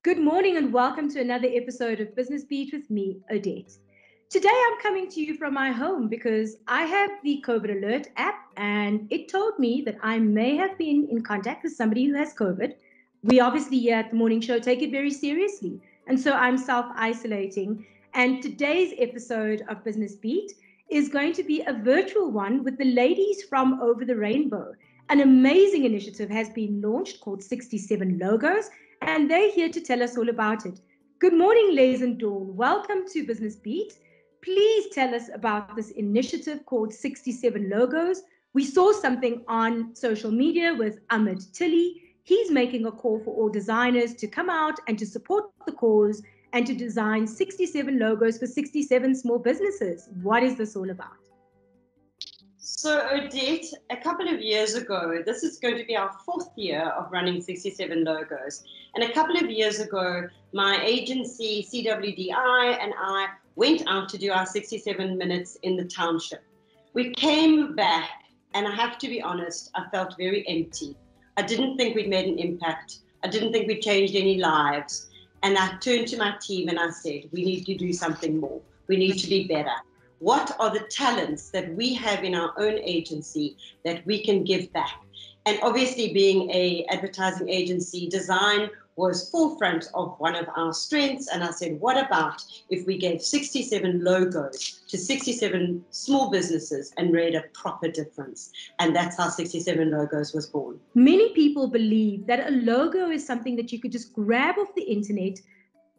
Good morning and welcome to another episode of Business Beat with me, Odette. Today I'm coming to you from my home because I have the COVID Alert app and it told me that I may have been in contact with somebody who has COVID. We obviously here at the morning show take it very seriously, and so I'm self-isolating. And today's episode of Business Beat is going to be a virtual one with the ladies from Over the Rainbow. An amazing initiative has been launched called 67 Logos, and they're here to tell us all about it. Good morning, Les and Dawn. Welcome to Business Beat. Please tell us about this initiative called 67 Logos. We saw something on social media with Ahmed Tilly. He's making a call for all designers to come out and to support the cause and to design 67 logos for 67 small businesses. What is this all about? So Odette, a couple of years ago, this is going to be our fourth year of running 67 Logos. And a couple of years ago, my agency, CWDI, and I went out to do our 67 minutes in the township. We came back, and I have to be honest, I felt very empty. I didn't think we'd made an impact. I didn't think we'd changed any lives. And I turned to my team and I said, we need to do something more. We need to be better. What are the talents that we have in our own agency that we can give back? And obviously being an advertising agency, design was forefront of one of our strengths. And I said, what about if we gave 67 logos to 67 small businesses and made a proper difference? And that's how 67 Logos was born. Many people believe that a logo is something that you could just grab off the internet,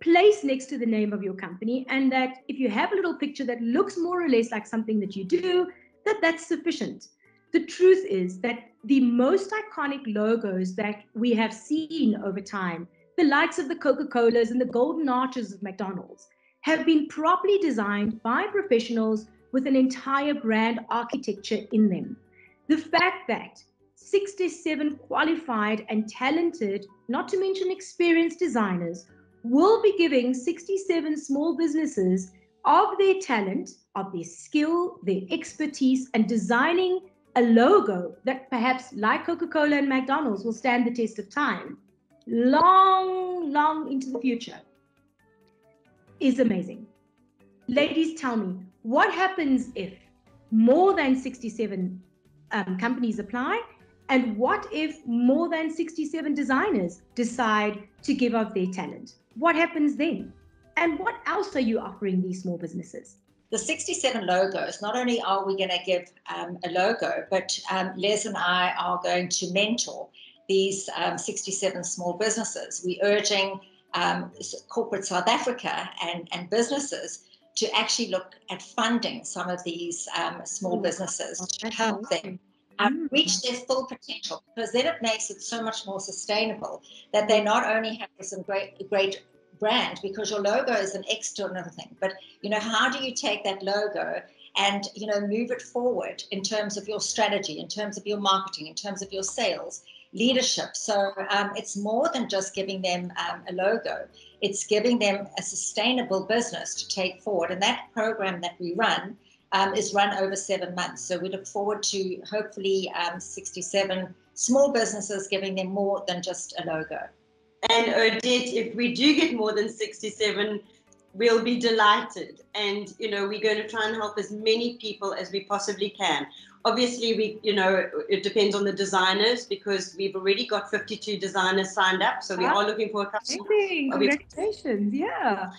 place next to the name of your company, and that if you have a little picture that looks more or less like something that you do, that's sufficient. The truth is that the most iconic logos that we have seen over time, the likes of the Coca-Colas and the golden arches of McDonald's, have been properly designed by professionals with an entire brand architecture in them. The fact that 67 qualified and talented, not to mention experienced designers, will be giving 67 small businesses of their talent, of their skill, their expertise, and designing a logo that perhaps, like Coca-Cola and McDonald's, will stand the test of time, long into the future, is amazing. Ladies, tell me, what happens if more than 67 companies apply? And what if more than 67 designers decide to give of their talent? What happens then? And what else are you offering these small businesses? The 67 logos, not only are we going to give a logo, but Les and I are going to mentor these 67 small businesses. We're urging corporate South Africa and businesses to actually look at funding some of these small businesses to help them reach their full potential, because then it makes it so much more sustainable that they not only have this great brand, because your logo is an external thing, but how do you take that logo and move it forward in terms of your strategy, in terms of your marketing, in terms of your sales, leadership? So it's more than just giving them a logo, it's giving them a sustainable business to take forward. And that program that we run is run over 7 months. So we look forward to hopefully 67 small businesses, giving them more than just a logo. And Odette, if we do get more than 67, we'll be delighted. And, we're going to try and help as many people as we possibly can. Obviously, it depends on the designers, because we've already got 52 designers signed up. So we are looking for a couple. Congratulations. Yeah.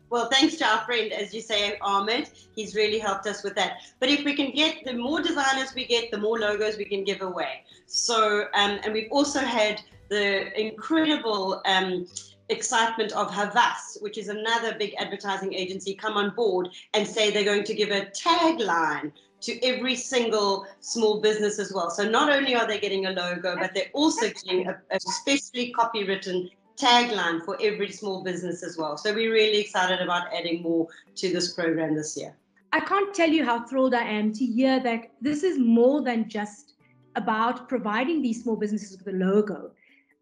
Well, thanks to our friend, as you say, Ahmed, he's really helped us with that. But if we can get, the more designers we get, the more logos we can give away. So, and we've also had the incredible excitement of Havas, which is another big advertising agency, come on board and say they're going to give a tagline to every single small business as well. So not only are they getting a logo, but they're also getting a specially copywritten tagline for every small business as well. So we're really excited about adding more to this program this year. I can't tell you how thrilled I am to hear that this is more than just about providing these small businesses with a logo.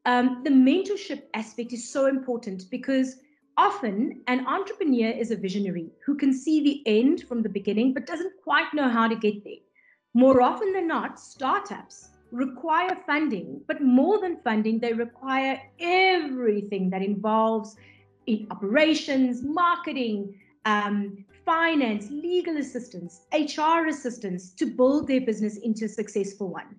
The mentorship aspect is so important, because often an entrepreneur is a visionary who can see the end from the beginning but doesn't quite know how to get there. More often than not, startups require funding, but more than funding, they require everything that involves in operations, marketing, finance, legal assistance, HR assistance to build their business into a successful one.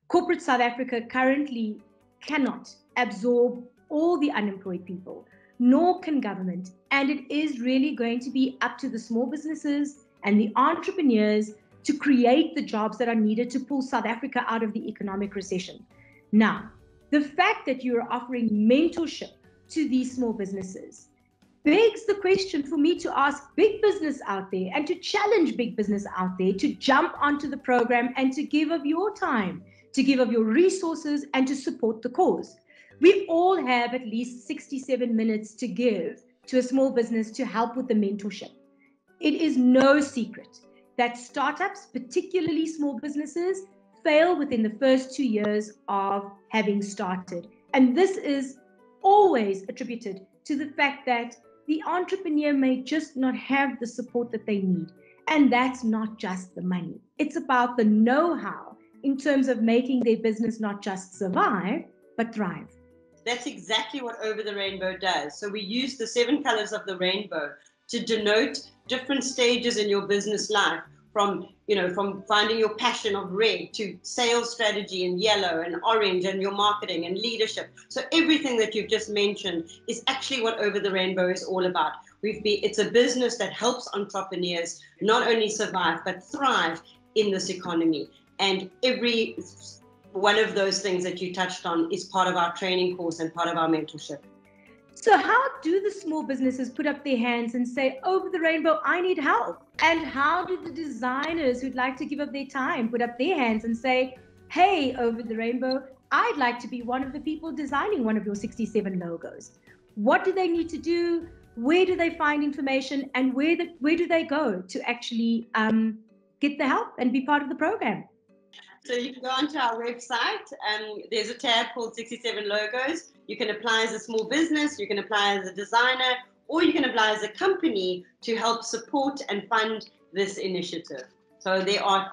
Corporate South Africa currently cannot absorb all the unemployed people, nor can government. And it is really going to be up to the small businesses and the entrepreneurs to create the jobs that are needed to pull South Africa out of the economic recession. Now, the fact that you're offering mentorship to these small businesses begs the question for me to ask big business out there and to challenge big business out there to jump onto the program and to give of your time, to give of your resources, and to support the cause. We all have at least 67 minutes to give to a small business to help with the mentorship. It is no secret that startups, particularly small businesses, fail within the first 2 years of having started. And this is always attributed to the fact that the entrepreneur may just not have the support that they need. And that's not just the money. It's about the know-how in terms of making their business not just survive, but thrive. That's exactly what Over the Rainbow does. So we use the 7 colors of the rainbow to denote different stages in your business life, from finding your passion of red to sales strategy in yellow and orange and your marketing and leadership. So everything that you've just mentioned is actually what Over the Rainbow is all about. It's a business that helps entrepreneurs not only survive, but thrive in this economy. And every one of those things that you touched on is part of our training course and part of our mentorship. So how do the small businesses put up their hands and say, Over the Rainbow, I need help? And how do the designers who'd like to give up their time put up their hands and say, hey, Over the Rainbow, I'd like to be one of the people designing one of your 67 logos? What do they need to do? Where do they find information? And where do they go to actually get the help and be part of the program? So you can go onto our website. There's a tab called 67 Logos. You can apply as a small business, you can apply as a designer, or you can apply as a company to help support and fund this initiative. So there are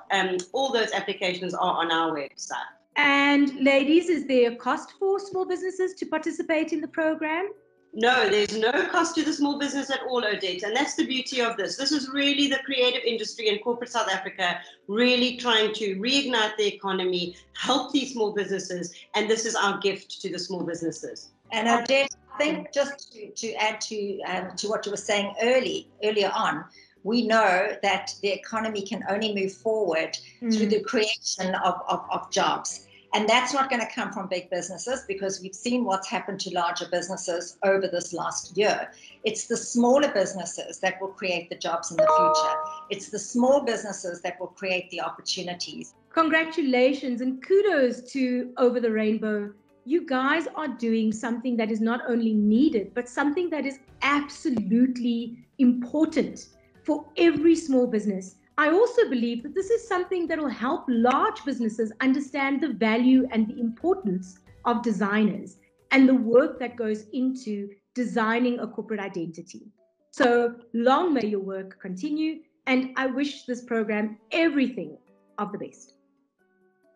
all those applications are on our website. And ladies, is there a cost for small businesses to participate in the program? No, there's no cost to the small business at all, Odette. And that's the beauty of this. This is really the creative industry in corporate South Africa really trying to reignite the economy, help these small businesses. And this is our gift to the small businesses. And Odette, I think just to add to what you were saying earlier on, we know that the economy can only move forward through the creation of jobs. And that's not going to come from big businesses, because we've seen what's happened to larger businesses over this last year. It's the smaller businesses that will create the jobs in the future. It's the small businesses that will create the opportunities. Congratulations and kudos to Over the Rainbow. You guys are doing something that is not only needed, but something that is absolutely important for every small business. I also believe that this is something that will help large businesses understand the value and the importance of designers and the work that goes into designing a corporate identity. So long may your work continue, and I wish this program everything of the best.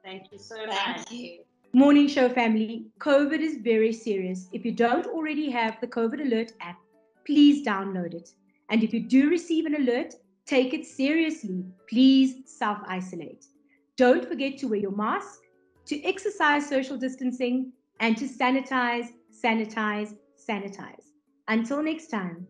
Thank you so much. Thank you. Morning Show family, COVID is very serious. If you don't already have the COVID Alert app, please download it. And if you do receive an alert, take it seriously. Please self-isolate. Don't forget to wear your mask, to exercise social distancing, and to sanitize, sanitize, sanitize. Until next time.